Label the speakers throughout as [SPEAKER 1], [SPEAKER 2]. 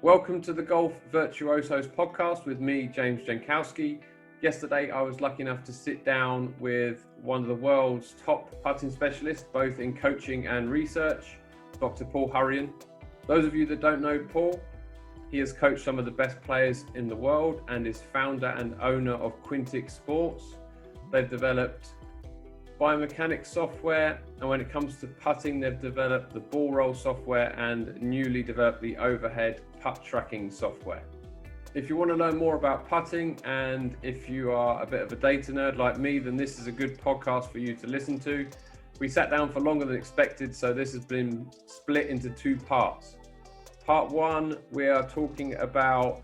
[SPEAKER 1] Welcome to the Golf Virtuosos podcast with me, James Jankowski. Yesterday, I was lucky enough to sit down with one of the world's top putting specialists, both in coaching and research, Dr. Paul Hurrion. Those of you that don't know Paul, he has coached some of the best players in the world and is founder and owner of Quintic Sports. They've developed biomechanics software, and when it comes to putting, they've developed the ball roll software and newly developed the overhead putt tracking software. If you want to learn more about putting, and if you are a bit of a data nerd like me, then this is a good podcast for you to listen to. We sat down for longer than expected, so this has been split into two parts. Part one, we are talking about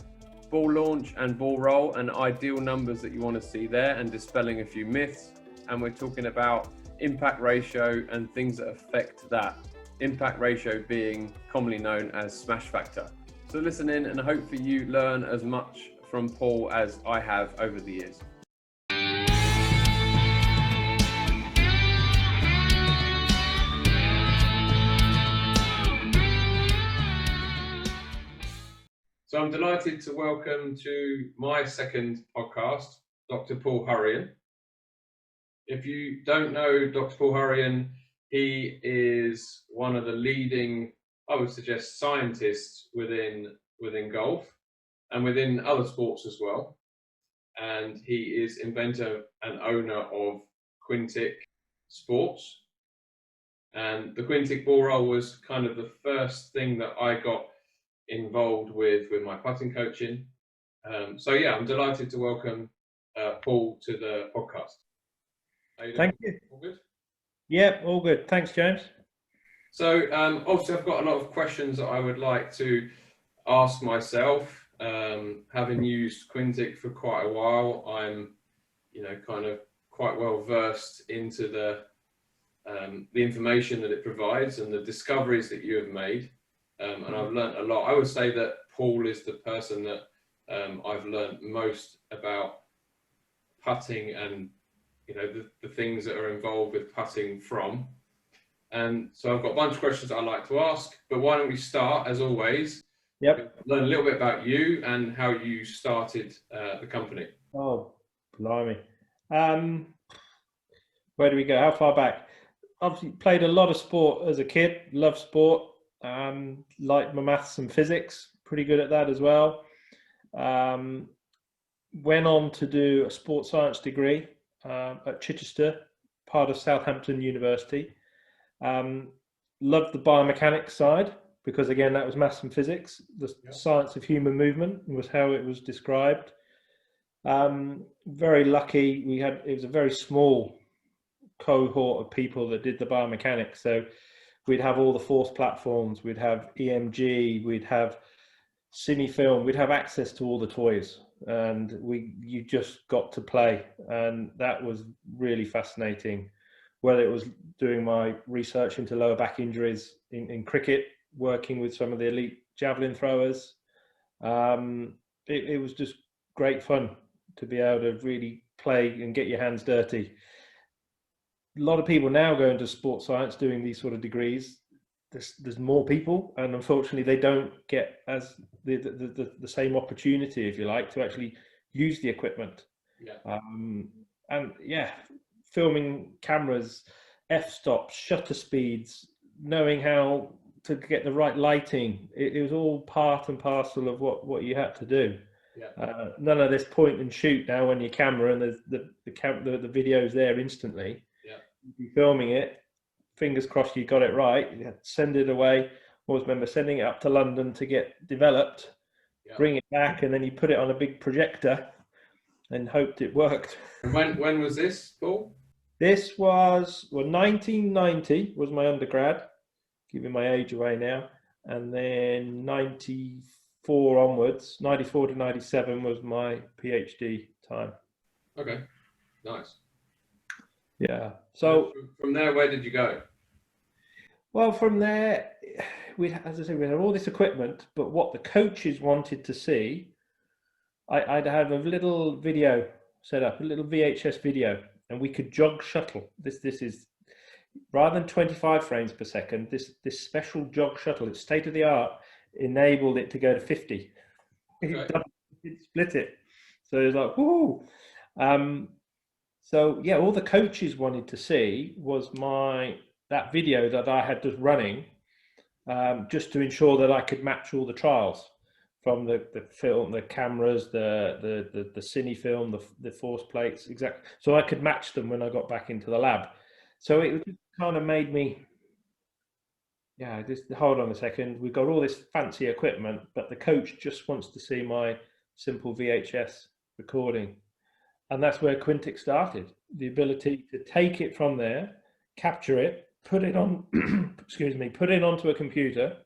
[SPEAKER 1] ball launch and ball roll and ideal numbers that you want to see there, and dispelling a few myths. And we're talking about impact ratio and things that affect that. Impact ratio being commonly known as smash factor. So listen in, and hopefully you learn as much from Paul as I have over the years. So I'm delighted to welcome to my second podcast, Dr. Paul Hurrion. If you don't know Dr. Paul Hurrion, he is one of the leading, I would suggest, scientists within golf and within other sports as well. And he is inventor and owner of Quintic Sports. And the Quintic Ball Roll was kind of the first thing that I got involved with my putting coaching. So yeah, I'm delighted to welcome Paul to the podcast.
[SPEAKER 2] Thank you.
[SPEAKER 1] All good?
[SPEAKER 2] Yeah, all good. Thanks, James.
[SPEAKER 1] So obviously I've got a lot of questions that I would like to ask myself. Having used Quintic for quite a while, I'm, kind of quite well versed into the information that it provides and the discoveries that you have made. And I've learned a lot. I would say that Paul is the person that I've learned most about putting and the things that are involved with putting from. And so I've got a bunch of questions I'd like to ask, but why don't we start, as always,
[SPEAKER 2] Yep.
[SPEAKER 1] learn a little bit about you and how you started the company.
[SPEAKER 2] Oh, blimey. Where do we go? How far back? Obviously played a lot of sport as a kid, loved sport, liked my maths and physics, pretty good at that as well. Went on to do a sports science degree at Chichester, part of Southampton University. Loved the biomechanics side because, again, that was maths and physics. The science of human movement was how it was described. Very lucky. It was a very small cohort of people that did the biomechanics. So we'd have all the force platforms, we'd have EMG, we'd have cinefilm, we'd have access to all the toys. And you just got to play, and that was really fascinating. Whether it was doing my research into lower back injuries in cricket, working with some of the elite javelin throwers, it was just great fun to be able to really play and get your hands dirty. A lot of people now go into sports science doing these sort of degrees. There's more people, and unfortunately they don't get as the same opportunity, if you like, to actually use the equipment. Filming cameras, f-stops, shutter speeds, knowing how to get the right lighting, it was all part and parcel of what you had to do. None of this point and shoot now on your camera, and there's the video's there instantly. You're filming it, fingers crossed you got it right, you send it away. Always remember sending it up to London to get developed, bring it back, and then you put it on a big projector and hoped it worked.
[SPEAKER 1] When was this, Paul?
[SPEAKER 2] This was, 1990 was my undergrad, giving my age away now, and then 94 onwards, 94 to 97 was my PhD time.
[SPEAKER 1] Okay, nice.
[SPEAKER 2] Yeah. So
[SPEAKER 1] from there, where did you go?
[SPEAKER 2] Well, from there, as I said, we had all this equipment, but what the coaches wanted to see, I'd have a little video set up, a little VHS video, and we could jog shuttle. This is rather than 25 frames per second. This special jog shuttle. It's state of the art. enabled it to go to 50.
[SPEAKER 1] Okay.
[SPEAKER 2] It split it. So it was like, whoo. So yeah, all the coaches wanted to see was that video that I had just running, just to ensure that I could match all the trials from the film, the cameras, the cine film, the force plates, exactly. So I could match them when I got back into the lab. So it kind of made me, yeah, just hold on a second. We've got all this fancy equipment, but the coach just wants to see my simple VHS recording. And that's where Quintic started. The ability to take it from there, capture it, put it on, excuse me, put it onto a computer,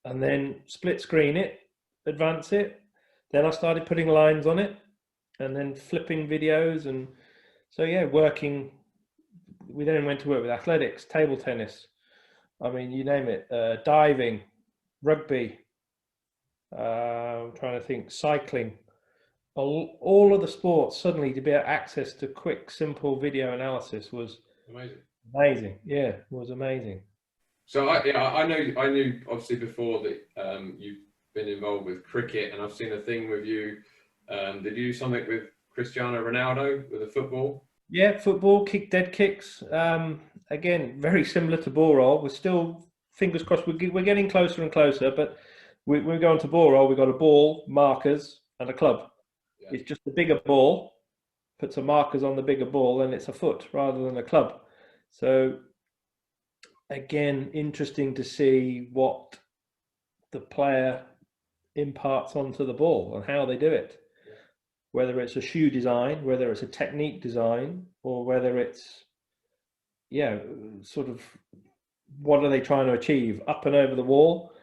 [SPEAKER 2] and then split screen it, advance it. Then I started putting lines on it, and then flipping videos. And so, yeah, working. We then went to work with athletics, table tennis. I mean, you name it, diving, rugby. I'm trying to think, cycling. All of the sports, suddenly to be able access to quick, simple video analysis was amazing. Yeah, it was amazing.
[SPEAKER 1] So I knew obviously before that you've been involved with cricket, and I've seen a thing with you. Did you do something with Cristiano Ronaldo with the football?
[SPEAKER 2] Yeah, football, dead kicks. Again, very similar to ball roll. We're still, fingers crossed, we're getting closer and closer, but we're going to ball roll. We've got a ball, markers, and a club. Yeah. It's just a bigger ball, put some markers on the bigger ball, and it's a foot rather than a club. So again, interesting to see what the player imparts onto the ball and how they do it. Yeah. Whether it's a shoe design, whether it's a technique design, or whether it's, yeah, sort of what are they trying to achieve? Up and over the wall,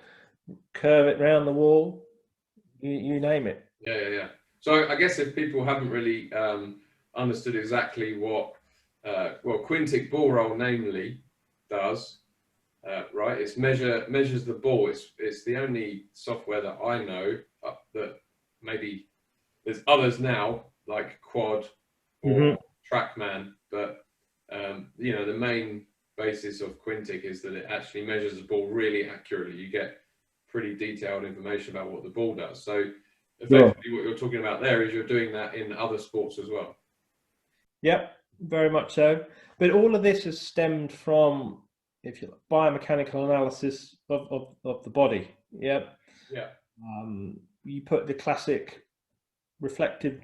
[SPEAKER 2] curve it round the wall, you name it.
[SPEAKER 1] Yeah. So I guess if people haven't really understood exactly what, Quintic Ball Roll namely does, right? It's measures the ball. It's the only software that I know that maybe there's others now like Quad or TrackMan, but the main basis of Quintic is that it actually measures the ball really accurately. You get pretty detailed information about what the ball does. So effectively, what you're talking about there is you're doing that in other sports as well.
[SPEAKER 2] Yep, very much so. But all of this has stemmed from, if you like, biomechanical analysis of the body. Yep.
[SPEAKER 1] Yeah.
[SPEAKER 2] You put the classic reflective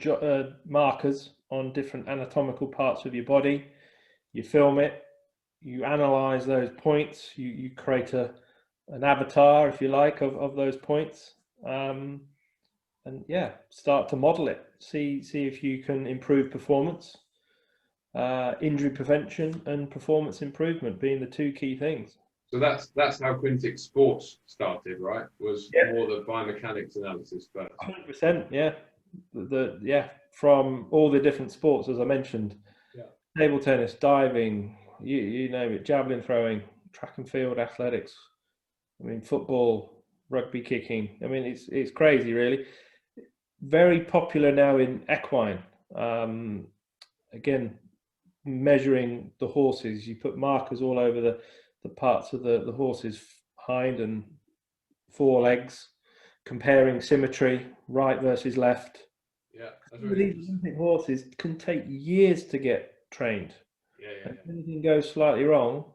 [SPEAKER 2] markers on different anatomical parts of your body. You film it. You analyze those points. You create an avatar, if you like, of those points. And yeah, start to model it. See if you can improve performance. Injury prevention and performance improvement being the two key things.
[SPEAKER 1] So that's how Quintic Sports started, right? Was more the biomechanics analysis, but
[SPEAKER 2] 100%, yeah. From all the different sports, as I mentioned, table tennis, diving, you name it, javelin throwing, track and field athletics. I mean, football, rugby, kicking. I mean, it's crazy, really. Very popular now in equine. Again, measuring the horses, you put markers all over the parts of the horse's hind and forelegs, comparing symmetry, right versus left.
[SPEAKER 1] Yeah, that's
[SPEAKER 2] really these Olympic horses can take years to get trained.
[SPEAKER 1] Yeah.
[SPEAKER 2] If anything goes slightly wrong,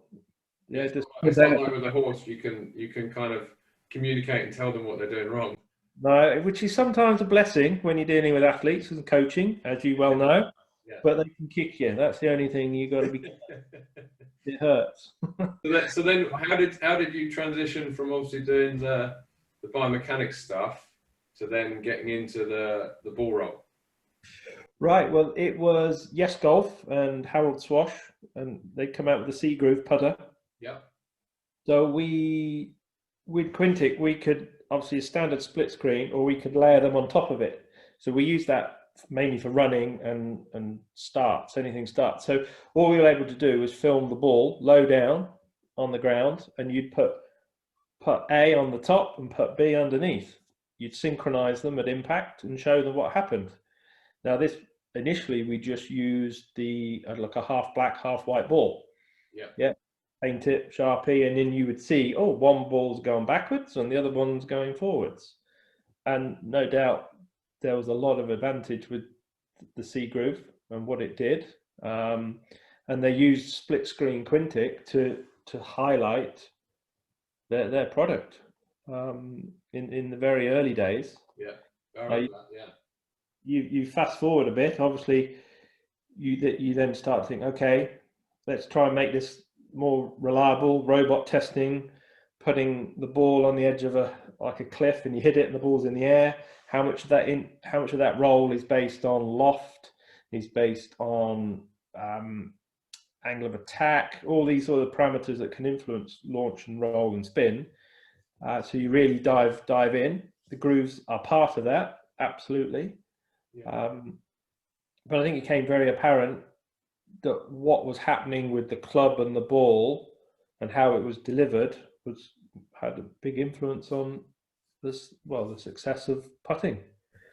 [SPEAKER 1] it's not like with a horse you can kind of communicate and tell them what they're doing wrong.
[SPEAKER 2] No, which is sometimes a blessing when you're dealing with athletes and coaching, as you well know. Yeah. But they can kick you. That's the only thing you got to be. It hurts.
[SPEAKER 1] So then, how did you transition from obviously doing the biomechanics stuff to then getting into the ball roll?
[SPEAKER 2] Right. Well, it was Yes Golf and Harold Swash, and they come out with the C Groove putter.
[SPEAKER 1] Yeah.
[SPEAKER 2] So with Quintic, we could obviously a standard split screen, or we could layer them on top of it. So we use that mainly for running and starts, anything starts. So all we were able to do was film the ball low down on the ground, and you'd put A on the top and put B underneath. You'd synchronize them at impact and show them what happened. Now this, initially we just used like a half black, half white ball.
[SPEAKER 1] Yeah.
[SPEAKER 2] paint it, Sharpie, and then you would see, oh, one ball's going backwards and the other one's going forwards. And no doubt there was a lot of advantage with the C groove and what it did. And they used split screen Quintic to highlight their product in the very early days.
[SPEAKER 1] Yeah, I remember that. Yeah.
[SPEAKER 2] You fast forward a bit, obviously, you then start to think, okay, let's try and make this more reliable. Robot testing, putting the ball on the edge of a cliff, and you hit it, and the ball's in the air. How much of that roll is based on loft? Is based on angle of attack? All these sort of parameters that can influence launch and roll and spin. So you really dive in. The grooves are part of that, absolutely. Yeah. But I think it became very apparent that what was happening with the club and the ball and how it was delivered had a big influence on the success of putting.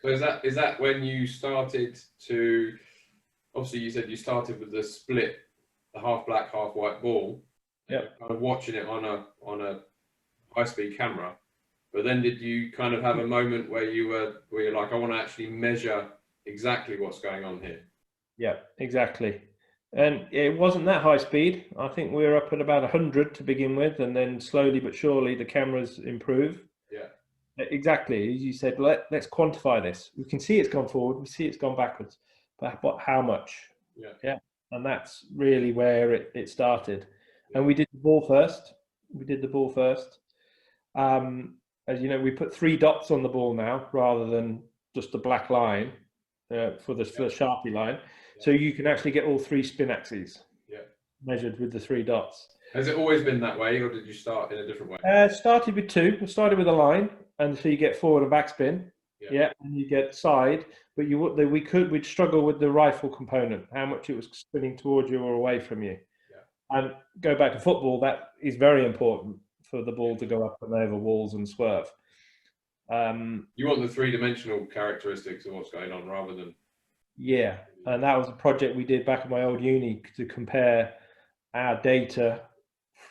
[SPEAKER 1] So is that when you started to, obviously you said you started with the split, the half black, half white ball, kind of watching it on a high-speed camera, but then did you kind of have a moment where you're like, I want to actually measure exactly what's going on here?
[SPEAKER 2] Yeah, exactly. And it wasn't that high speed. I think we were up at about 100 to begin with, and then slowly but surely the cameras improve.
[SPEAKER 1] Yeah,
[SPEAKER 2] exactly. As you said, let's quantify this. We can see it's gone forward, we see it's gone backwards, but how much? Yeah. And that's really where it started. Yeah. And we did the ball first. As you know, we put 3 dots on the ball now rather than just a black line for the Sharpie line. Yeah. So you can actually get all 3 spin axes measured with the 3 dots.
[SPEAKER 1] Has it always been that way, or did you start in a different way?
[SPEAKER 2] Started with 2. We started with a line, and so you get forward and backspin. Yeah, and you get side, but we'd struggle with the rifle component, how much it was spinning towards you or away from you. Yeah. And go back to football, that is very important for the ball to go up and over walls and swerve.
[SPEAKER 1] You want the 3-dimensional characteristics of what's going on rather than...
[SPEAKER 2] Yeah, and that was a project we did back at my old uni to compare our data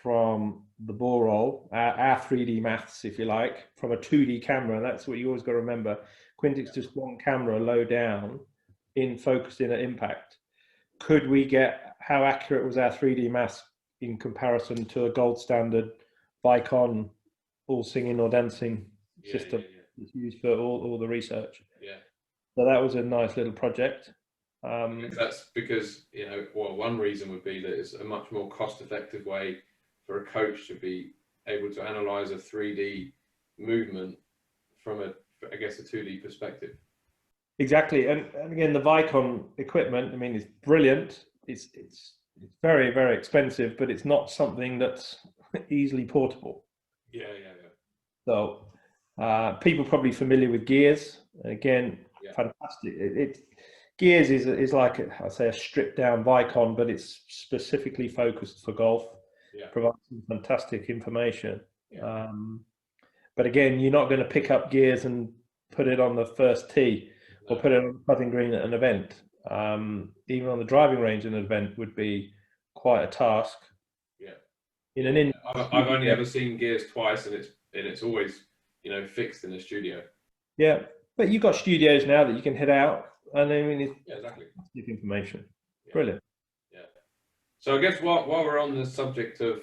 [SPEAKER 2] from the ball roll, our 3D maths, if you like, from a 2D camera. And that's what you always got to remember. Quintic's just one camera low down, focused in at impact. Could we get, how accurate was our 3D maths in comparison to a gold standard Vicon all singing or dancing system that's used for all the research? Yeah. So that was a nice little project.
[SPEAKER 1] That's because, one reason would be that it's a much more cost-effective way for a coach to be able to analyze a 3D movement from a 2D perspective.
[SPEAKER 2] Exactly. And again, the Vicon equipment, I mean, it's brilliant. It's very, very expensive, but it's not something that's easily portable. Yeah. So people probably familiar with gears. Again, fantastic. Gears is like, I say, a stripped down Vicon, but it's specifically focused for golf. Yeah. Provides some fantastic information. Yeah. But again, you're not going to pick up gears and put it on the first tee or put it on the putting green at an event. Even on the driving range, an event would be quite a task. Yeah.
[SPEAKER 1] I've only ever seen gears twice, and it's always fixed in the studio.
[SPEAKER 2] Yeah, but you've got studios now that you can head out, and I mean, it's
[SPEAKER 1] exactly
[SPEAKER 2] information. Yeah. Brilliant.
[SPEAKER 1] Yeah. So I guess while we're on the subject of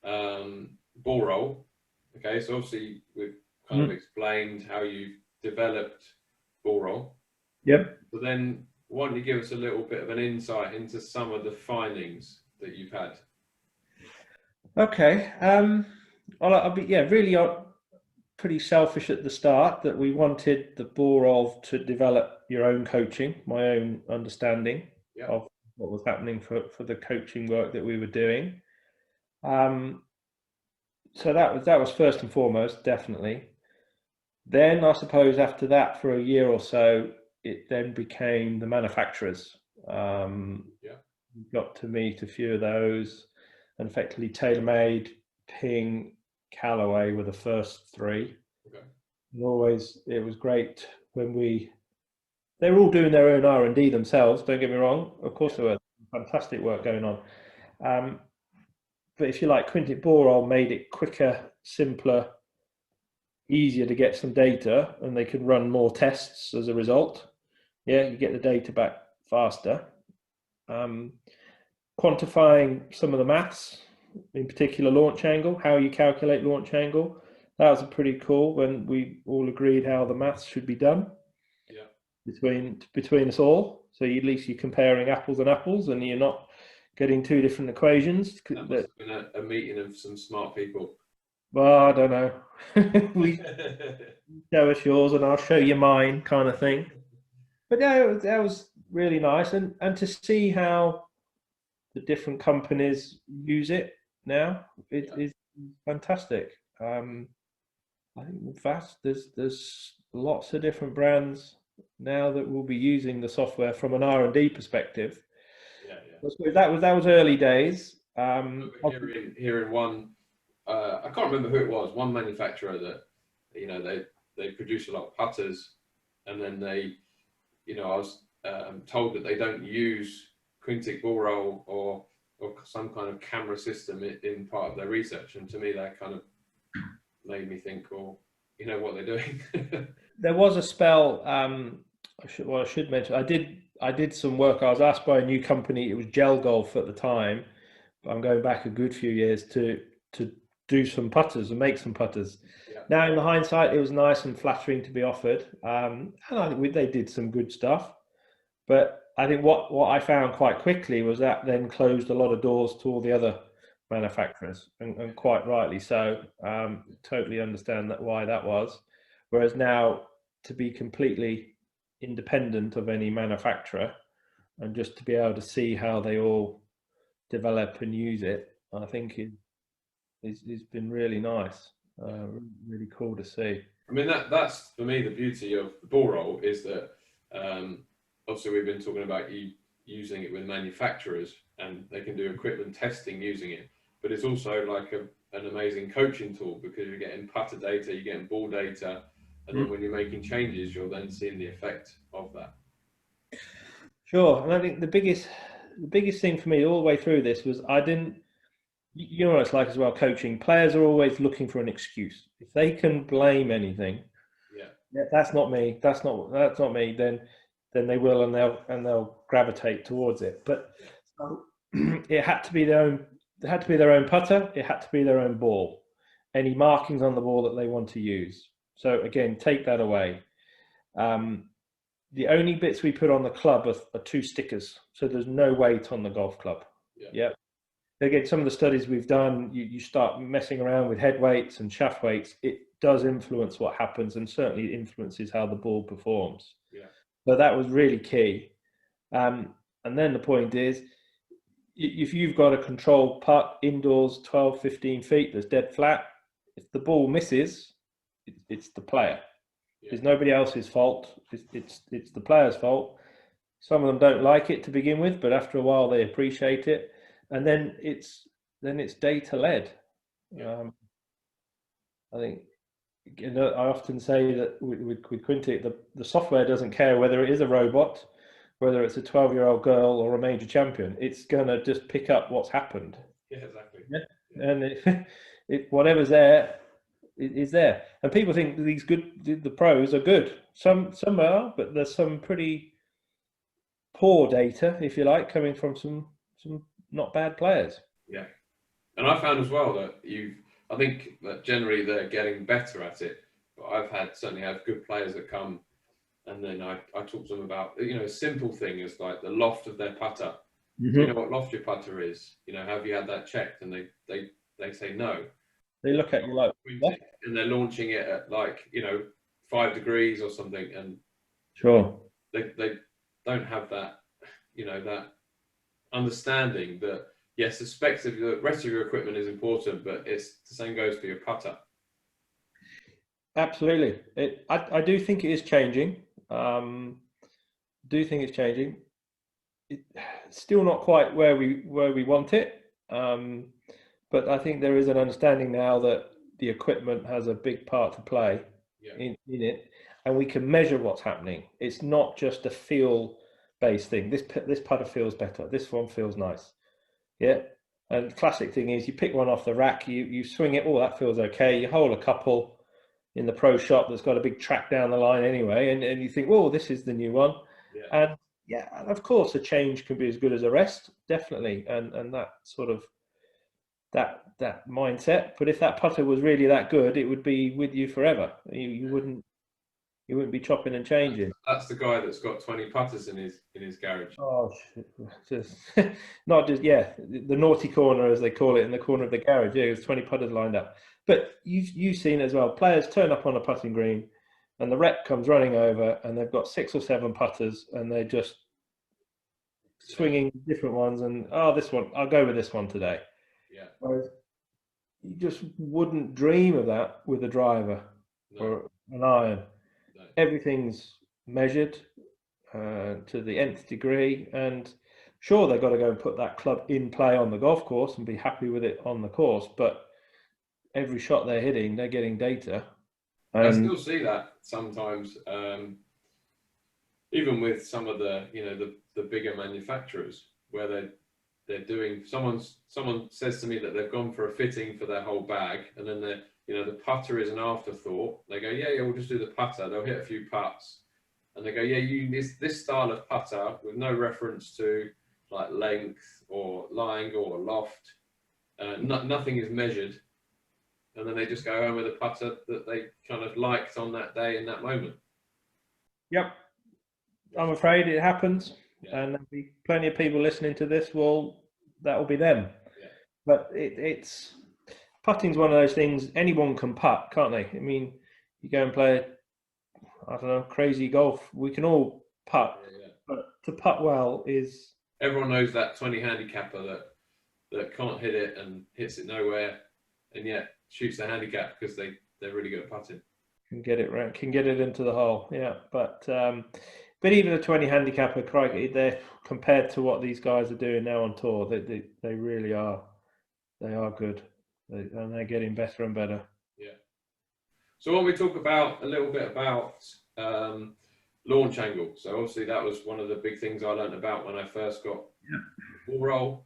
[SPEAKER 1] ball roll, okay, so obviously we've kind of explained how you developed ball roll.
[SPEAKER 2] Yep.
[SPEAKER 1] But then why don't you give us a little bit of an insight into some of the findings that you've had?
[SPEAKER 2] Okay. I'll be really pretty selfish at the start that we wanted the ball roll to develop your own coaching, my own understanding of what was happening for the coaching work that we were doing. So that was first and foremost, definitely. Then I suppose after that, for a year or so, it then became the manufacturers. We got to meet a few of those, and effectively TaylorMade, Ping, Callaway were the first 3. Okay. And always, it was great when they were all doing their own R&D themselves. Don't get me wrong. Of course, there was fantastic work going on. but if you like, Quintic Ball Roll made it quicker, simpler, easier to get some data, and they could run more tests as a result. Yeah, you get the data back faster. Quantifying some of the maths, in particular launch angle, how you calculate launch angle. That was pretty cool when we all agreed how the maths should be done. Yeah. Between us all. So at least you're comparing apples and apples, and you're not getting two different equations.
[SPEAKER 1] That must have been a meeting of some smart people.
[SPEAKER 2] Well, I don't know. We show us yours and I'll show you mine, kind of thing. But no, that was really nice, and to see how the different companies use it now, it is fantastic. I think fast. There's lots of different brands now that will be using the software from an R&D perspective. Yeah. That was early days.
[SPEAKER 1] Here in one, I can't remember who it was. One manufacturer that, you know, they produce a lot of putters, and then they, you know, I was told that they don't use Quintic Ball Roll or some kind of camera system in part of their research, and to me that kind of made me think, oh, you know what they're doing.
[SPEAKER 2] There was a spell. I should mention. I did some work. I was asked by a new company. It was Gel Golf at the time. But I'm going back a good few years to do some putters and make some putters. Yeah. Now, in the hindsight, it was nice and flattering to be offered, and I think they did some good stuff. But I think what I found quite quickly was that then closed a lot of doors to all the other manufacturers, and quite rightly so. Totally understand why that was. Whereas now, to be completely independent of any manufacturer and just to be able to see how they all develop and use it, I think it's been really nice. Really cool to see.
[SPEAKER 1] I mean, that's for me the beauty of the ball roll is that obviously we've been talking about using it with manufacturers, and they can do equipment testing using it, but it's also like an amazing coaching tool, because you're getting putter data, you're getting ball data, and then when you're making changes, you're then seeing the effect of that.
[SPEAKER 2] Sure, and I think the biggest thing for me all the way through this was you know what it's like as well, coaching. Players are always looking for an excuse. If they can blame anything, yeah, that's not me, that's not me, then they will, and they'll gravitate towards it. But it had to be their own. It had to be their own putter. It had to be their own ball. Any markings on the ball that they want to use. So again, take that away. The only bits we put on the club are 2 stickers, so there's no weight on the golf club. Yeah. Again, some of the studies we've done, you start messing around with head weights and shaft weights. It does influence what happens, and certainly influences how the ball performs. Yeah. So that was really key. And then the point is, if you've got a controlled putt indoors, 12, 15 feet, that's dead flat, if the ball misses, it's the player. Yeah. It's nobody else's fault. It's the player's fault. Some of them don't like it to begin with, but after a while they appreciate it, and then it's data led. Yeah. I think, you know, I often say that with Quintic, the software doesn't care whether it is a robot, whether it's a 12-year-old girl or a major champion. It's gonna just pick up what's happened.
[SPEAKER 1] Yeah, exactly.
[SPEAKER 2] Yeah. And whatever's there is there. And people think the pros are good. Some are, but there's some pretty poor data, if you like, coming from some not bad players.
[SPEAKER 1] Yeah, and I found as well that I think that generally they're getting better at it. But I've certainly had good players that come, and then I talk to them about, you know, a simple thing is like the loft of their putter. Mm-hmm. Do you know what loft your putter is? You know, have you had that checked? And they say no.
[SPEAKER 2] They look at you like, what?
[SPEAKER 1] And they're launching it at, like, you know, 5 degrees or something, and
[SPEAKER 2] sure,
[SPEAKER 1] they don't have that, you know, that understanding that yes, the rest of your equipment is important, but it's the same goes for your putter.
[SPEAKER 2] Absolutely, I do think it is changing. Do think it's changing. It's still not quite where we want it, but I think there is an understanding now that the equipment has a big part to play in it, and we can measure what's happening. It's not just a feel-based thing. This putter feels better. This one feels nice. Yeah, And the classic thing is you pick one off the rack, you swing it, oh, that feels okay. You hole a couple in the pro shop that's got a big track down the line anyway, and you think, well, this is the new one.
[SPEAKER 1] Yeah.
[SPEAKER 2] And yeah, of course, a change can be as good as a rest, definitely. And that sort of that mindset. But if that putter was really that good, it would be with you forever. You wouldn't be chopping and changing.
[SPEAKER 1] That's the guy that's got 20 putters in his garage.
[SPEAKER 2] Oh, just not just the naughty corner, as they call it, in the corner of the garage. Yeah, there's 20 putters lined up. But you've seen it as well. Players turn up on a putting green, and the rep comes running over, and they've got 6 or 7 putters, and they're just swinging different ones. And this one, I'll go with this one today.
[SPEAKER 1] Yeah.
[SPEAKER 2] Whereas you just wouldn't dream of that with a driver or an iron.
[SPEAKER 1] No.
[SPEAKER 2] Everything's measured to the nth degree, and sure, they've got to go and put that club in play on the golf course and be happy with it on the course, but every shot they're hitting, they're getting data.
[SPEAKER 1] I still see that sometimes, even with some of the the bigger manufacturers, where they're doing, someone says to me that they've gone for a fitting for their whole bag, and then the putter is an afterthought. They go, yeah, we'll just do the putter. They'll hit a few putts, and they go, yeah, you this style of putter with no reference to like length or lie angle or loft. Nothing is measured, and then they just go home with a putter that they kind of liked on that day in that moment.
[SPEAKER 2] Yep, I'm afraid it happens,
[SPEAKER 1] Yeah.
[SPEAKER 2] and there'll be plenty of people listening to this. Well, that will be them.
[SPEAKER 1] Yeah.
[SPEAKER 2] But it's putting's one of those things. Anyone can putt, can't they? I mean, you go and play, I don't know, crazy golf. We can all putt, but to putt well is.
[SPEAKER 1] Everyone knows that 20 handicapper that can't hit it and hits it nowhere, and yet shoots the handicap because they're really good at putting.
[SPEAKER 2] Can get it right, can get it into the hole, yeah. But even a 20 handicapper, crikey, they're compared to what these guys are doing now on tour. They really are. They are good, and they're getting better and better.
[SPEAKER 1] Yeah. So when we talk about a little bit about launch angle, so obviously that was one of the big things I learned about when I first got ball roll.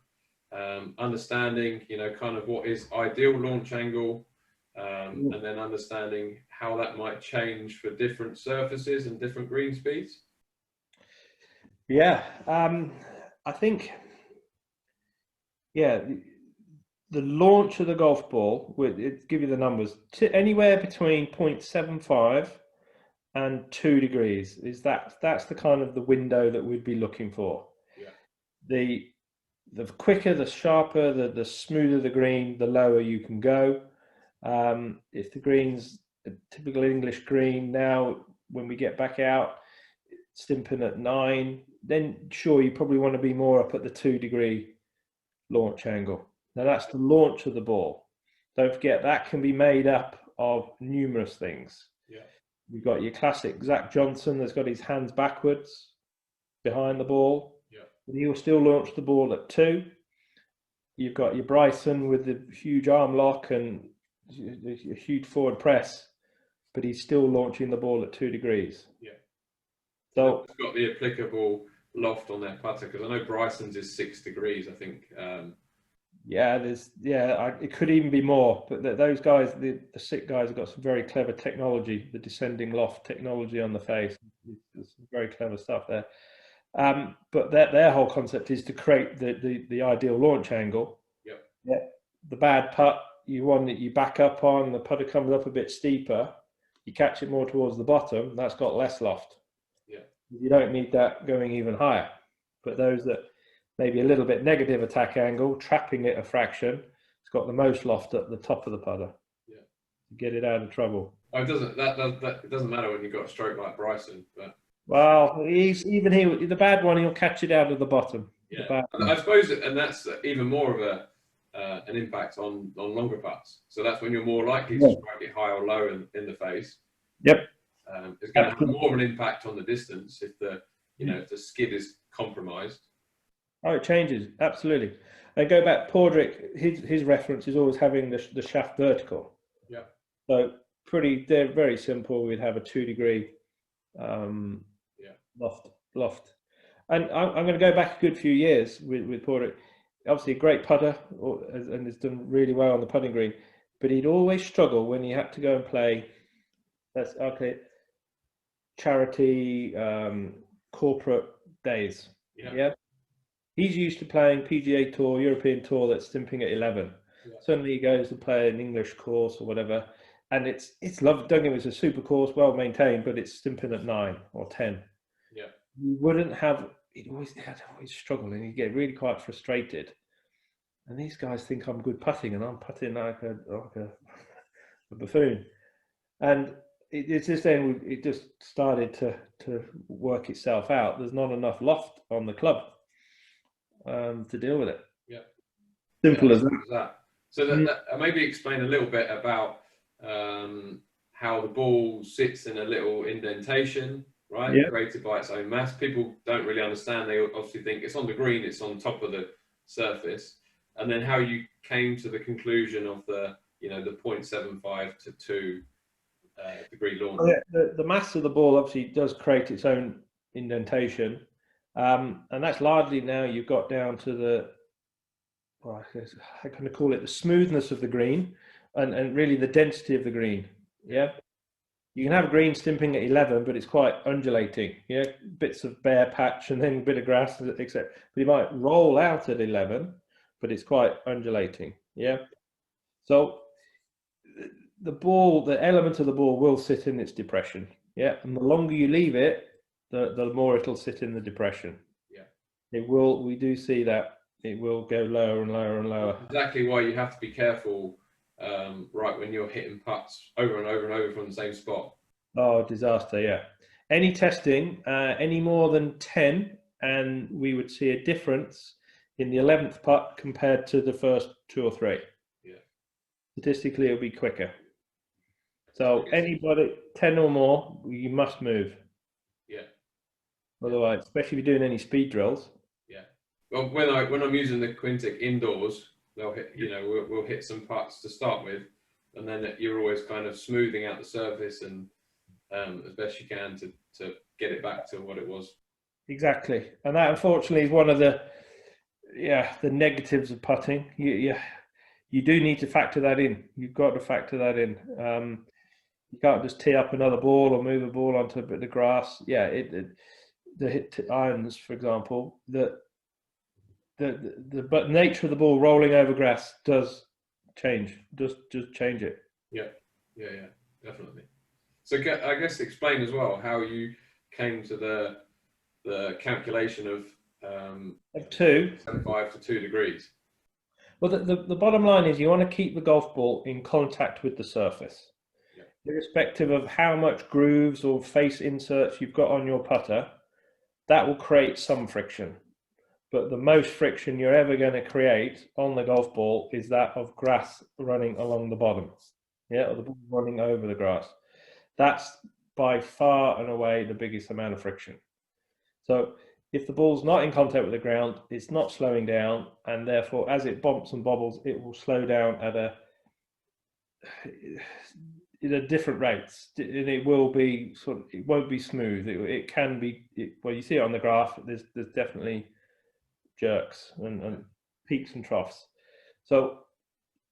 [SPEAKER 1] Understanding, kind of what is ideal launch angle, and then understanding how that might change for different surfaces and different green speeds.
[SPEAKER 2] Yeah, I think, the launch of the golf ball, give you the numbers, anywhere between 0.75 and 2 degrees that's the kind of the window that we'd be looking for. Yeah. The quicker, the sharper, the smoother the green, the lower you can go. If the green's a typical English green now, when we get back out, stimping at 9, then sure, you probably want to be more up at the 2 degree launch angle. Now that's the launch of the ball. Don't forget that can be made up of numerous things. Yeah. You've got your classic Zach Johnson that's got his hands backwards behind the ball. Yeah. But he will still launch the ball at 2. You've got your Bryson with the huge arm lock and a huge forward press, but he's still launching the ball at 2 degrees. Yeah. So
[SPEAKER 1] it's got the applicable loft on their putter, because I know Bryson's is 6 degrees, I think.
[SPEAKER 2] It could even be more, but those guys, the sick guys, have got some very clever technology. The descending loft technology on the face, there's some very clever stuff there. But their whole concept is to create the ideal launch angle. Yep. Yeah. The bad putt, you want that you back up on, the putter comes up a bit steeper, you catch it more towards the bottom, that's got less loft. Yeah. You don't need that going even higher. But those that maybe a little bit negative attack angle, trapping it a fraction, it's got the most loft at the top of the putter. Yeah. To get it out of trouble.
[SPEAKER 1] Oh, it doesn't matter when you've got a stroke like Bryson, but.
[SPEAKER 2] Well, the bad one, he'll catch it out of the bottom.
[SPEAKER 1] Yeah, I suppose, and that's even more of an impact on longer putts. So that's when you're more likely to strike it high or low in the face.
[SPEAKER 2] Yep.
[SPEAKER 1] It's going to have more of an impact on the distance if if the skid is compromised.
[SPEAKER 2] Oh, it changes, absolutely. And go back, Padraig, his reference is always having the shaft vertical. Yeah. So they're very simple. We'd have a 2 degree loft. And I'm going to go back a good few years with Padraig. obviously a great putter and has done really well on the putting green, but he'd always struggle when he had to go and play, that's okay, charity, corporate days. Yeah. He's used to playing PGA Tour, European Tour, that's stimping at 11.
[SPEAKER 1] Yeah.
[SPEAKER 2] Suddenly he goes to play an English course or whatever, and it's lovely. Don't get me, it's a super course, well maintained, but it's stimping at 9 or 10.
[SPEAKER 1] Yeah.
[SPEAKER 2] You wouldn't have. He'd always struggle, and he'd get really quite frustrated. And these guys think I'm good putting, and I'm putting like a buffoon. And it's just then it just started to work itself out. There's not enough loft on the club to deal with it.
[SPEAKER 1] Yeah.
[SPEAKER 2] Simple as that.
[SPEAKER 1] So that maybe explain a little bit about how the ball sits in a little indentation, right?
[SPEAKER 2] Yeah.
[SPEAKER 1] Created by its own mass. People don't really understand. They obviously think it's on the green, it's on top of the surface. And then how you came to the conclusion of the 0.75 to 2 degree launch.
[SPEAKER 2] The mass of the ball obviously does create its own indentation. And that's largely now you've got down to the, well, I kind of call it the smoothness of the green and really the density of the green. Yeah. You can have green stimping at 11, but it's quite undulating. Yeah. Bits of bare patch and then a bit of grass, etc. But you might roll out at 11, but it's quite undulating. Yeah. So the ball, the element of the ball will sit in its depression. Yeah. And the longer you leave it, the more it'll sit in the depression.
[SPEAKER 1] Yeah.
[SPEAKER 2] It will, we do see that it will go lower and lower and lower.
[SPEAKER 1] Exactly why you have to be careful, right, when you're hitting putts over and over and over from the same spot.
[SPEAKER 2] Oh, disaster, yeah. Any testing, any more than 10, and we would see a difference in the 11th putt compared to the first 2 or 3.
[SPEAKER 1] Yeah.
[SPEAKER 2] Statistically, it'll be quicker. So anybody 10 or more, you must move.
[SPEAKER 1] Yeah.
[SPEAKER 2] Otherwise, especially if you're doing any speed drills.
[SPEAKER 1] Yeah. Well, when I'm using the Quintic indoors, they'll hit. We'll hit some putts to start with, and then you're always kind of smoothing out the surface and as best you can to get it back to what it was. Exactly,
[SPEAKER 2] and that unfortunately is one of the negatives of putting. You do need to factor that in. You've got to factor that in. You can't just tee up another ball or move a ball onto a bit of grass. Yeah, the hit irons, for example, the nature of the ball rolling over grass does change. Just change it.
[SPEAKER 1] Yeah, definitely. So I guess explain as well how you came to the calculation of 75 to 2 degrees.
[SPEAKER 2] Well, the bottom line is you want to keep the golf ball in contact with the surface. Irrespective of how much grooves or face inserts you've got on your putter, that will create some friction. But the most friction you're ever going to create on the golf ball is that of grass running along the bottom. Yeah, or the ball running over the grass. That's by far and away the biggest amount of friction. So if the ball's not in contact with the ground, it's not slowing down, and therefore as it bumps and bobbles, it will slow down at a different rates, and it will be it won't be smooth. It can be. Well, you see it on the graph. There's definitely jerks and peaks and troughs. So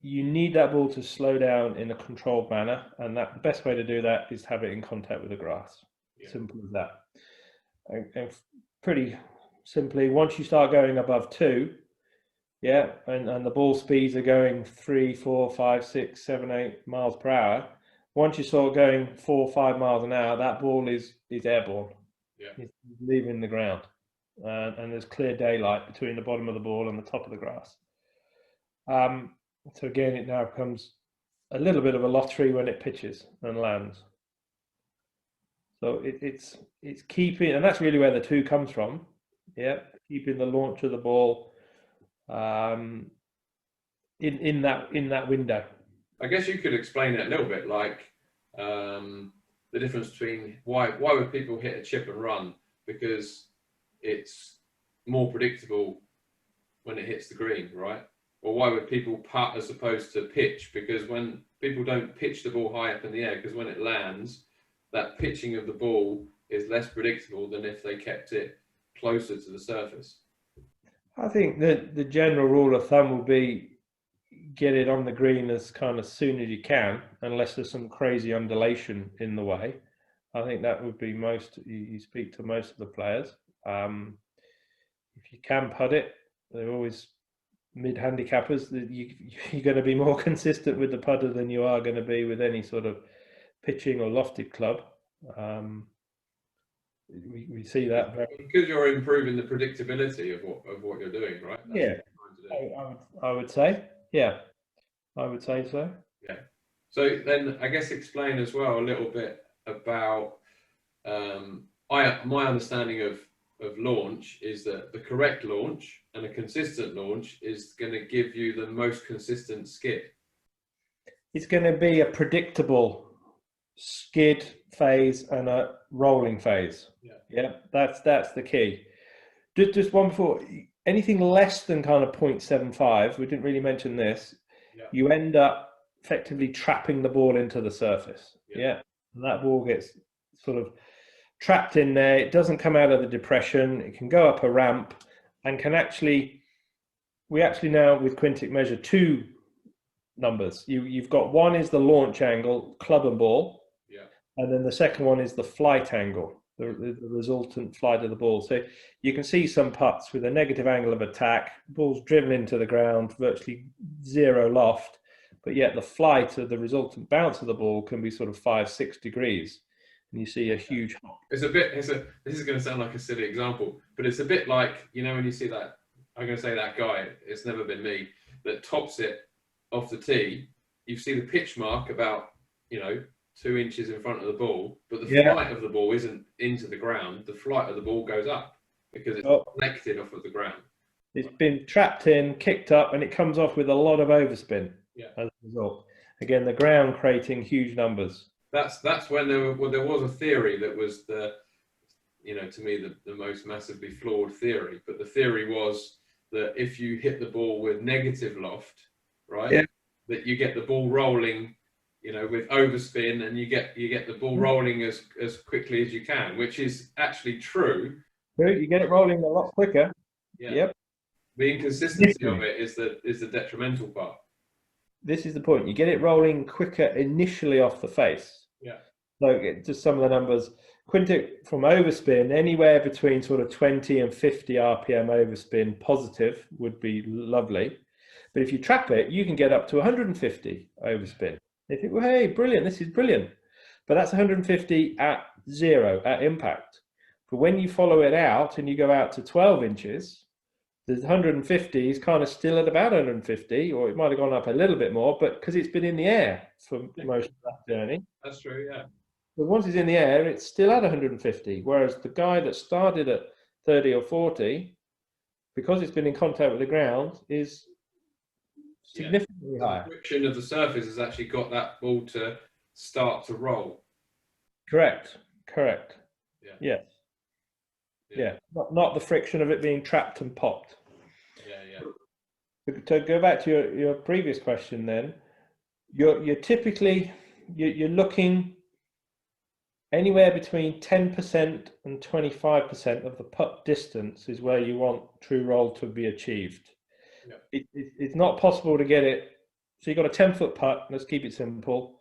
[SPEAKER 2] you need that ball to slow down in a controlled manner, and the best way to do that is to have it in contact with the grass. Yeah. Simple as that. And pretty simply, once you start going above 2, yeah, and the ball speeds are going 3, 4, 5, 6, 7, 8 miles per hour. Once you start going 4 or 5 miles an hour, that ball is airborne. Yeah. It's leaving the ground. And there's clear daylight between the bottom of the ball and the top of the grass. So again, it now becomes a little bit of a lottery when it pitches and lands. So it's keeping, and that's really where the 2 comes from. Yeah, keeping the launch of the ball in that window.
[SPEAKER 1] I guess you could explain it a little bit, like the difference between why would people hit a chip and run? Because it's more predictable when it hits the green, right? Or why would people putt as opposed to pitch? Because when people don't pitch the ball high up in the air, because when it lands, that pitching of the ball is less predictable than if they kept it closer to the surface.
[SPEAKER 2] I think that the general rule of thumb will be get it on the green as kind of soon as you can, unless there's some crazy undulation in the way. I think that would be most, you speak to most of the players. If you can putt it, they're always mid-handicappers. You're going to be more consistent with the putter than you are going to be with any sort of pitching or lofted club. We see that
[SPEAKER 1] because you're improving the predictability of what you're doing, right?
[SPEAKER 2] That's yeah, I would say, yeah, I would say so.
[SPEAKER 1] Yeah. So then, I guess explain as well a little bit about my understanding of launch is that the correct launch and a consistent launch is going to give you the most consistent skid.
[SPEAKER 2] It's going to be a predictable skid phase and a rolling phase. Yeah, that's the key. Just one before, anything less than kind of 0.75, we didn't really mention this, you end up effectively trapping the ball into the surface. Yeah. And that ball gets sort of trapped in there. It doesn't come out of the depression. It can go up a ramp and we actually now with Quintic measure two numbers. You've got one is the launch angle, club and ball. And then the second one is the flight angle, the resultant flight of the ball. So you can see some putts with a negative angle of attack, ball's driven into the ground, virtually zero loft, but yet the flight of the resultant bounce of the ball can be sort of 5-6 degrees. And you see a huge hop.
[SPEAKER 1] This is going to sound like a silly example, but it's a bit like, when you see that, I'm going to say that guy, it's never been me, that tops it off the tee, you see the pitch mark about, 2 inches in front of the ball, but the flight of the ball isn't into the ground. The flight of the ball goes up because it's collected off of the ground.
[SPEAKER 2] It's been trapped in, kicked up, and it comes off with a lot of overspin as a result. Again, the ground creating huge numbers.
[SPEAKER 1] That's when there was a theory that was to me, the most massively flawed theory. But the theory was that if you hit the ball with negative loft, right, that you get the ball rolling, with overspin, and you get the ball rolling as quickly as you can, which is actually true.
[SPEAKER 2] You get it rolling a lot quicker.
[SPEAKER 1] Yep. The inconsistency of it is the detrimental part.
[SPEAKER 2] This is the point. You get it rolling quicker initially off the face.
[SPEAKER 1] Yeah.
[SPEAKER 2] So just some of the numbers. Quintic from overspin, anywhere between sort of 20 and 50 RPM overspin positive would be lovely. But if you trap it, you can get up to 150 overspin. They think, well, hey, brilliant, this is brilliant. But that's 150 at zero, at impact. But when you follow it out and you go out to 12 inches, the 150 is kind of still at about 150, or it might have gone up a little bit more, but because it's been in the air for most of that journey.
[SPEAKER 1] That's true, yeah.
[SPEAKER 2] But once it's in the air, it's still at 150. Whereas the guy that started at 30 or 40, because it's been in contact with the ground, is significantly higher.
[SPEAKER 1] The friction of the surface has actually got that ball to start to roll.
[SPEAKER 2] Correct. Yeah. Not the friction of it being trapped and popped. To go back to your previous question, then you're typically you're looking anywhere between 10% and 25% of the putt distance is where you want true roll to be achieved. It's not possible to get it. So you've got a 10-foot putt. Let's keep it simple.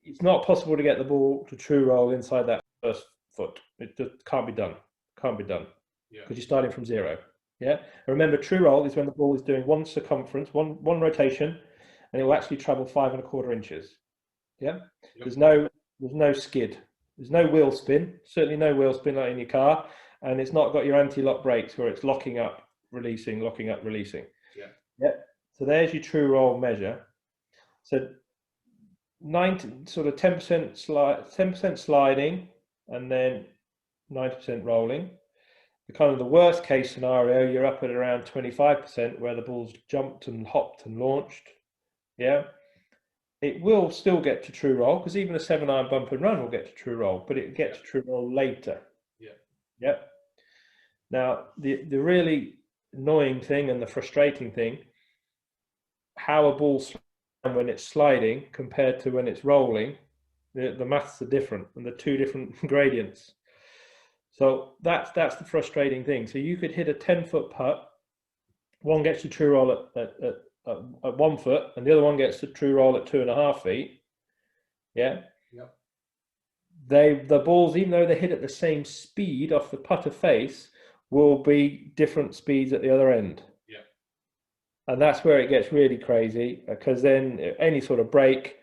[SPEAKER 2] It's not possible to get the ball to true roll inside that first foot. It just can't be done. Because you're starting from zero. Yeah. And remember, true roll is when the ball is doing one circumference, one rotation, and it will actually travel 5¼ inches. Yeah. There's no skid. There's no wheel spin. Certainly no wheel spin like in your car, and it's not got your anti-lock brakes where it's locking up, releasing, locking up, releasing. Yeah. So there's your true roll measure. So 10% sliding, and then 90% rolling. The worst case scenario, you're up at around 25% where the ball's jumped and hopped and launched. Yeah. It will still get to true roll because even a 7-iron bump and run will get to true roll, but it gets to true roll later. Yep. Now, the really annoying thing and the frustrating thing, how a ball slides when it's sliding compared to when it's rolling, the maths are different and the two different gradients. So that's the frustrating thing. So you could hit a 10-foot putt one gets the true roll at 1 foot, and the other one gets the true roll at 2.5 feet. Yeah.
[SPEAKER 1] Yep.
[SPEAKER 2] The balls, even though they hit at the same speed off the putter face, will be different speeds at the other end.
[SPEAKER 1] Yeah.
[SPEAKER 2] And that's where it gets really crazy, because then any sort of break,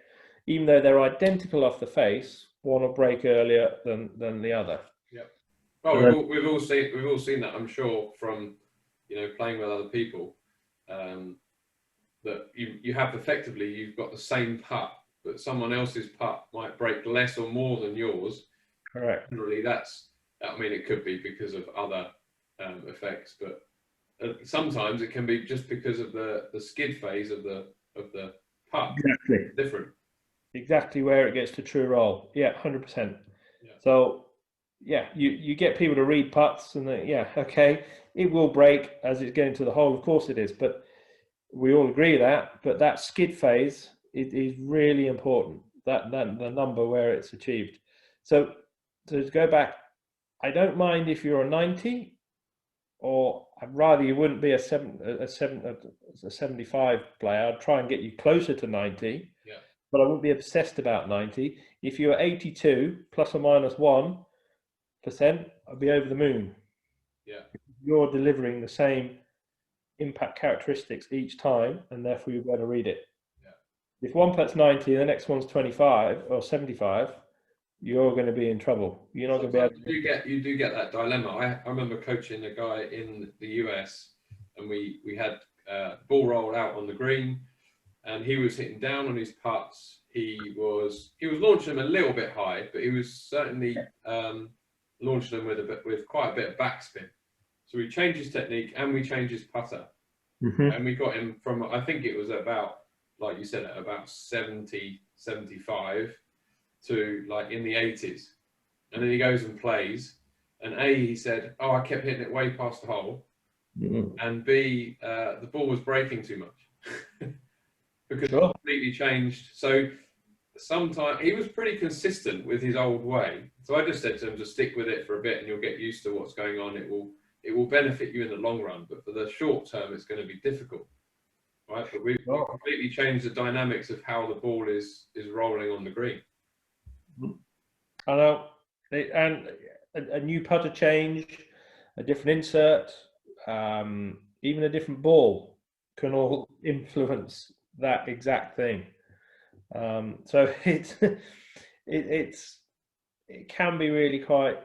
[SPEAKER 2] even though they're identical off the face, one will break earlier than the other.
[SPEAKER 1] Yeah. Well, we've all seen that, I'm sure, from playing with other people, that you have effectively, you've got the same putt, but someone else's putt might break less or more than yours.
[SPEAKER 2] Correct.
[SPEAKER 1] Generally, it could be because of other effects, but sometimes it can be just because of the skid phase of the putt.
[SPEAKER 2] Exactly.
[SPEAKER 1] Different.
[SPEAKER 2] Exactly where it gets to true roll. Yeah, 100%.
[SPEAKER 1] Yeah.
[SPEAKER 2] So, yeah, you get people to read putts, and okay, it will break as it's getting to the hole. Of course it is, but we all agree that. But that skid phase is really important. That the number where it's achieved. So to go back, I don't mind if you're a 90, or I'd rather you wouldn't be a 75 player. I'd try and get you closer to 90.
[SPEAKER 1] Yeah.
[SPEAKER 2] But I wouldn't be obsessed about 90. If you're 82 plus or minus 1%, I'd be over the moon.
[SPEAKER 1] Yeah.
[SPEAKER 2] You're delivering the same impact characteristics each time, and therefore you better read it.
[SPEAKER 1] Yeah.
[SPEAKER 2] If one putt's 90, the next one's 25 or 75, you're going to be in trouble. You're not going to be able to.
[SPEAKER 1] You do get that dilemma. I remember coaching a guy in the US, and we had ball roll out on the green, and he was hitting down on his putts. He was launching them a little bit high, but he was certainly launching them with quite a bit of backspin. So we changed his technique and we changed his putter, and we got him from, I think it was about, like you said, about 70, 75 to like in the 80s. And then he goes and plays, and he said, I kept hitting it way past the hole, and B, the ball was breaking too much. Because it completely changed. So sometimes he was pretty consistent with his old way. So I just said to him, just stick with it for a bit and you'll get used to what's going on. It will benefit you in the long run, but for the short term, it's going to be difficult. Right? But we've completely changed the dynamics of how the ball is rolling on the green.
[SPEAKER 2] I know. And a new putter change, a different insert, even a different ball can all influence that exact thing. So it can be really quite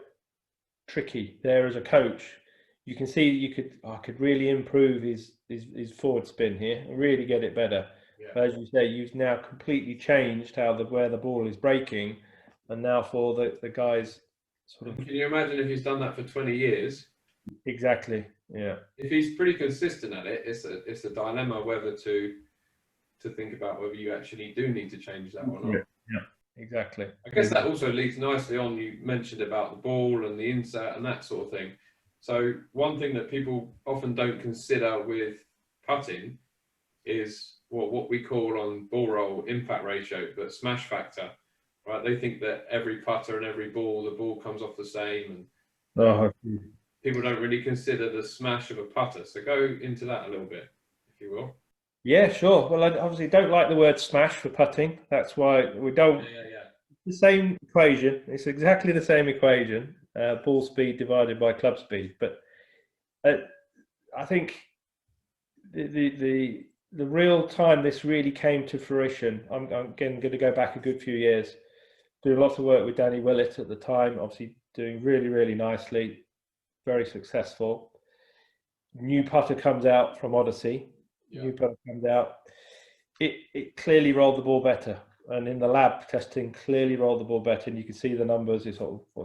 [SPEAKER 2] tricky there as a coach. You can see I could really improve his forward spin here and really get it better.
[SPEAKER 1] Yeah.
[SPEAKER 2] But as you say, you've now completely changed where the ball is breaking, and now for the guys sort of.
[SPEAKER 1] Can you imagine if he's done that for 20 years?
[SPEAKER 2] Exactly. Yeah.
[SPEAKER 1] If he's pretty consistent at it, it's a dilemma whether to think about whether you actually do need to change that or not.
[SPEAKER 2] Yeah, exactly.
[SPEAKER 1] I guess that also leads nicely on. You mentioned about the ball and the insert and that sort of thing. So one thing that people often don't consider with putting is what we call on ball roll impact ratio, but smash factor. Right? They think that every putter and every ball, the ball comes off the same, and people don't really consider the smash of a putter. So go into that a little bit, if you will.
[SPEAKER 2] Yeah, sure. Well, I obviously don't like the word smash for putting. That's why we don't.
[SPEAKER 1] Yeah.
[SPEAKER 2] The same equation. It's exactly the same equation. Ball speed divided by club speed. But I think the real time this really came to fruition. I'm again going to go back a good few years. Doing lots of work with Danny Willett at the time. Obviously doing really, really nicely. Very successful. New putter comes out from Odyssey.
[SPEAKER 1] Yeah.
[SPEAKER 2] New putter comes out. It clearly rolled the ball better, and in the lab testing, clearly rolled the ball better, and you can see the numbers. It's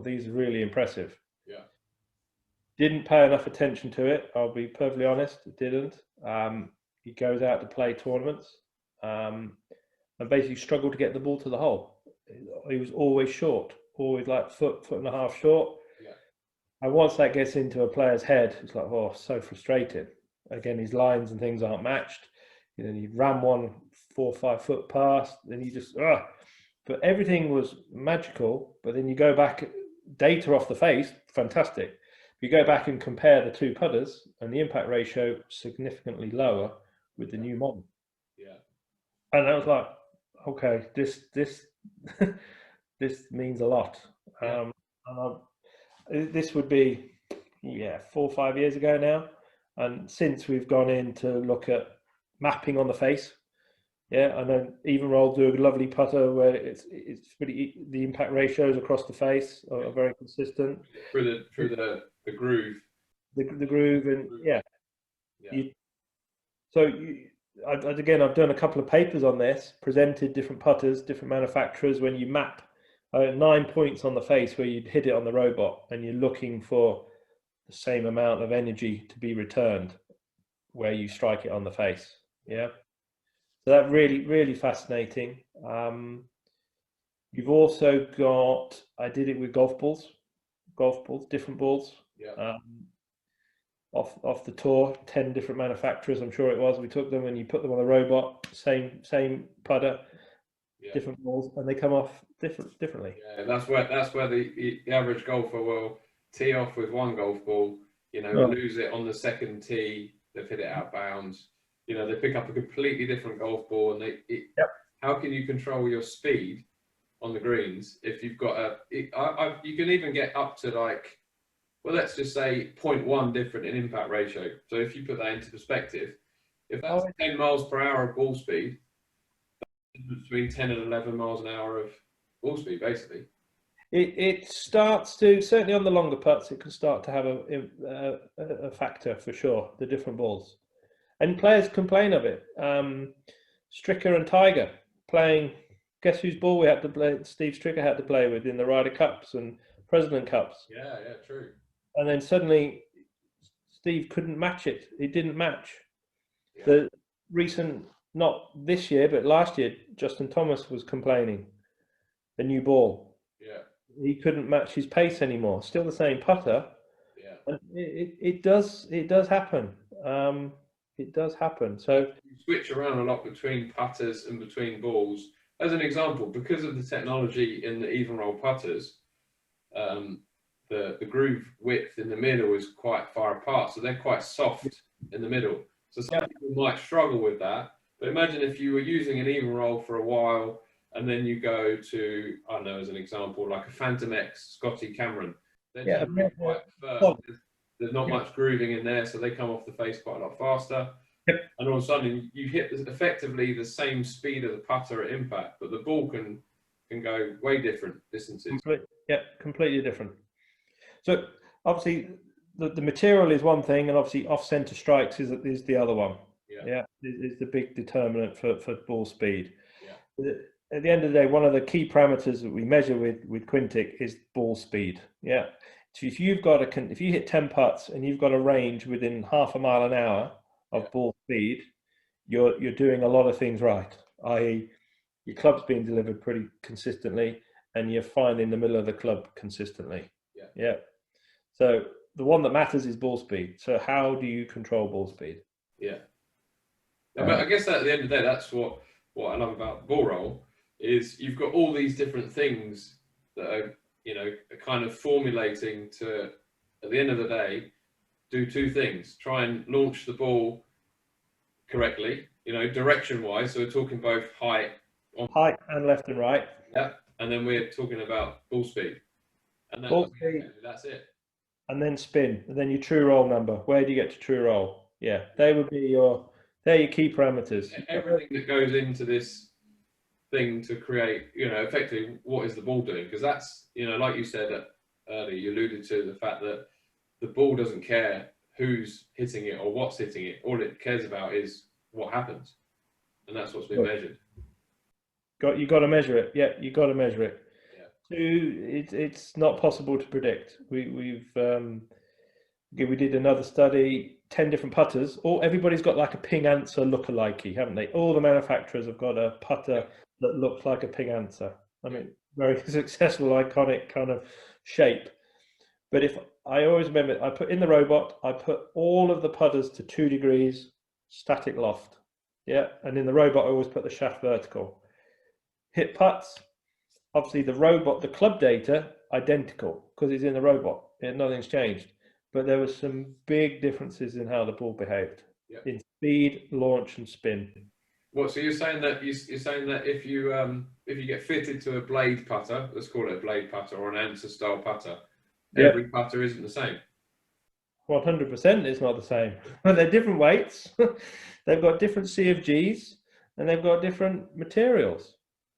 [SPEAKER 2] these are really impressive.
[SPEAKER 1] Yeah.
[SPEAKER 2] Didn't pay enough attention to it. I'll be perfectly honest. It didn't. He goes out to play tournaments, and basically struggled to get the ball to the hole. He was always short, always like foot and a half short.
[SPEAKER 1] Yeah.
[SPEAKER 2] And once that gets into a player's head, it's like, so frustrating. Again, his lines and things aren't matched. You ram one 4 or 5 foot past, then you just But everything was magical. But then you go back, data off the face, fantastic. you go back and compare the two putters, and the impact ratio significantly lower with the new model.
[SPEAKER 1] Yeah.
[SPEAKER 2] And I was like, okay, this this means a lot.
[SPEAKER 1] Yeah.
[SPEAKER 2] This would be 4 or 5 years ago now, and since we've gone in to look at mapping on the face. Yeah, and then even roll do a lovely putter where it's pretty. The impact ratios across the face are very consistent
[SPEAKER 1] Through the groove.
[SPEAKER 2] The groove, and again, I've done a couple of papers on this, presented different putters, different manufacturers. When you map 9 points on the face where you'd hit it on the robot, and you're looking for the same amount of energy to be returned where you strike it on the face. Yeah. So that really fascinating. You've also got, I did it with golf balls, different balls.
[SPEAKER 1] Yeah.
[SPEAKER 2] Off the tour, 10 different manufacturers, I'm sure it was. We took them and you put them on a robot, same putter, different balls, and they come off differently.
[SPEAKER 1] Yeah, that's where the average golfer will tee off with one golf ball, lose it on the second tee, they've hit it out of bounds. They pick up a completely different golf ball, and how can you control your speed on the greens if you've got you can even get up to let's just say 0.1 different in impact ratio. So if you put that into perspective, if that's 10 miles per hour of ball speed, that's between 10 and 11 miles an hour of ball speed, basically.
[SPEAKER 2] It starts to, certainly on the longer putts, it can start to have a factor for sure, the different balls. And players complain of it. Stricker and Tiger playing, guess whose ball we had to play? Steve Stricker had to play with in the Ryder Cups and President Cups.
[SPEAKER 1] Yeah, true.
[SPEAKER 2] And then suddenly Steve couldn't match it. It didn't match. Yeah. The recent, not this year, but last year, Justin Thomas was complaining. The new ball.
[SPEAKER 1] Yeah.
[SPEAKER 2] He couldn't match his pace anymore. Still the same putter.
[SPEAKER 1] Yeah.
[SPEAKER 2] And it does happen. It does happen. So
[SPEAKER 1] you switch around a lot between putters and between balls. As an example, because of the technology in the even roll putters, the groove width in the middle is quite far apart, so they're quite soft in the middle. So some people might struggle with that. But imagine if you were using an even roll for a while, and then you go to, I don't know, as an example, like a Phantom X Scotty Cameron. They're quite firm. There's not much grooving in there, so they come off the face quite a lot faster.
[SPEAKER 2] Yep.
[SPEAKER 1] And all of a sudden, you hit effectively the same speed of the putter at impact, but the ball can go way different distances.
[SPEAKER 2] Completely different. So obviously, the material is one thing, and obviously off-center strikes is the other one. Yeah, is the big determinant for ball speed. Yeah. At the end of the day, one of the key parameters that we measure with Quintic is ball speed. Yeah. So if you hit 10 putts and you've got a range within half a mile an hour of ball speed, you're doing a lot of things right. I.e., your club's being delivered pretty consistently, and you're finding the middle of the club consistently. Yeah. So the one that matters is ball speed. So how do you control ball speed?
[SPEAKER 1] Yeah. But I guess at the end of the day, that's what I love about ball roll is you've got all these different things that are kind of formulating to, at the end of the day, do two things. Try and launch the ball correctly, direction-wise. So we're talking both height
[SPEAKER 2] and left and right.
[SPEAKER 1] Yeah. And then we're talking about ball speed. And that's it.
[SPEAKER 2] And then spin. And then your true roll number. Where do you get to true roll? Yeah. They would be they're your key parameters.
[SPEAKER 1] Everything that goes into this thing to create, effectively what is the ball doing? Because that's, like you said earlier, you alluded to the fact that the ball doesn't care who's hitting it or what's hitting it. All it cares about is what happens, and that's what's been measured. You
[SPEAKER 2] got to measure it. Yeah, you got to measure it.
[SPEAKER 1] Yeah.
[SPEAKER 2] It's not possible to predict. We did another study. 10 different putters. Everybody's got like a Ping Answer lookalike, haven't they? All the manufacturers have got a putter that looks like a Ping Answer. I mean, very successful, iconic kind of shape. But if I always remember, I put in the robot, I put all of the putters to 2 degrees static loft. Yeah. And in the robot, I always put the shaft vertical. Hit putts. Obviously, the club data, identical because it's in the robot. Nothing's changed. but there were some big differences in how the ball behaved in speed, launch, and spin.
[SPEAKER 1] What? So you're saying that if you get fitted to a blade putter, let's call it a blade putter or an answer style putter, every putter isn't the same.
[SPEAKER 2] 100% it's not the same. They're different weights. They've got different CFGs and they've got different materials.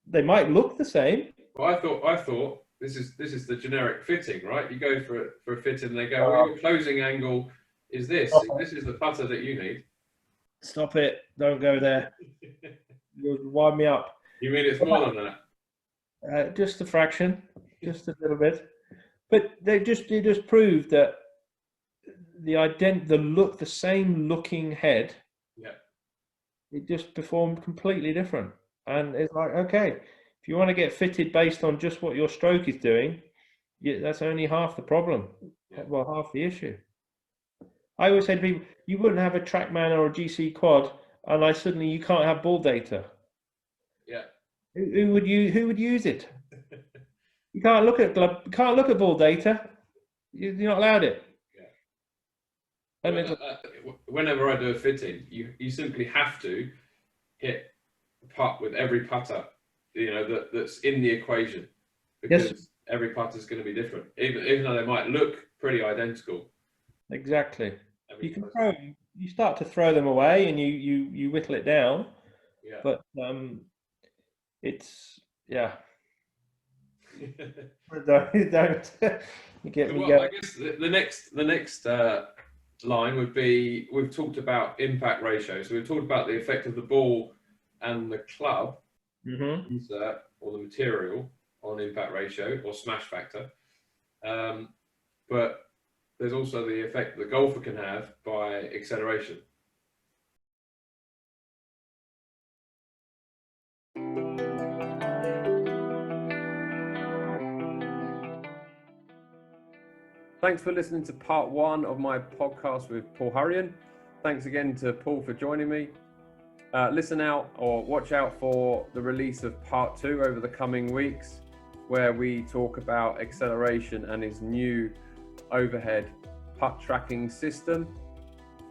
[SPEAKER 2] They might look the same.
[SPEAKER 1] Well, I thought this is the generic fitting, right? You go for a fitting and they go, well, your closing angle is this. This is the putter that you need.
[SPEAKER 2] Stop it. Don't go there. You'll wind me up.
[SPEAKER 1] You mean it's more than that?
[SPEAKER 2] Just a fraction, just a little bit. But they just proved that the same looking head, it just performed completely different. And it's like, okay, if you want to get fitted based on just what your stroke is doing, that's only half the problem. Well, half the issue. I always say to people, you wouldn't have a TrackMan or a GC quad unless suddenly you can't have ball data.
[SPEAKER 1] Yeah.
[SPEAKER 2] Who would use it? You can't look at ball data. You're not allowed it.
[SPEAKER 1] Yeah. And whenever I do a fitting, you simply have to hit a putt with every putter, that's in the equation, because every putter is going to be different, even though they might look pretty identical.
[SPEAKER 2] Exactly. You start to throw them away and you whittle it down.
[SPEAKER 1] Yeah.
[SPEAKER 2] But it's don't you get me going.
[SPEAKER 1] I guess the next line would be, we've talked about impact ratio. So we've talked about the effect of the ball and the club insert or the material on impact ratio or smash factor. But there's also the effect the golfer can have by acceleration. Thanks for listening to part 1 of my podcast with Paul Hurrion. Thanks again to Paul for joining me. Listen out or watch out for the release of part 2 over the coming weeks, where we talk about acceleration and his new overhead putt tracking system.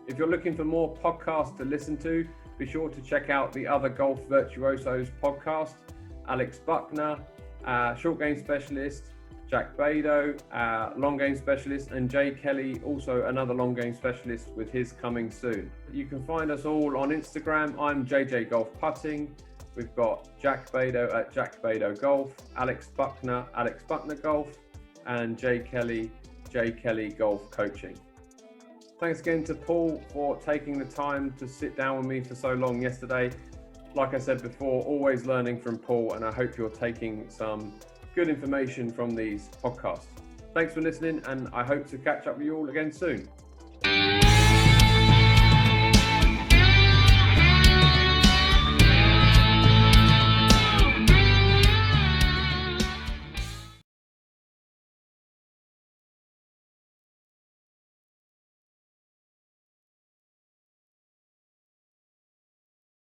[SPEAKER 1] If you're looking for more podcasts to listen to, be sure to check out the other Golf Virtuosos podcast, Alex Buckner, short game specialist, Jack Bado, long game specialist, and Jay Kelly, also another long game specialist, with his coming soon. You can find us all on Instagram. I'm JJ Golf Putting. We've got Jack Bado at Jack Bado Golf, Alex Buckner Golf, and Jay Kelly Golf Coaching. Thanks again to Paul for taking the time to sit down with me for so long yesterday. Like I said before, always learning from Paul, and I hope you're taking some good information from these podcasts. Thanks for listening, and I hope to catch up with you all again soon.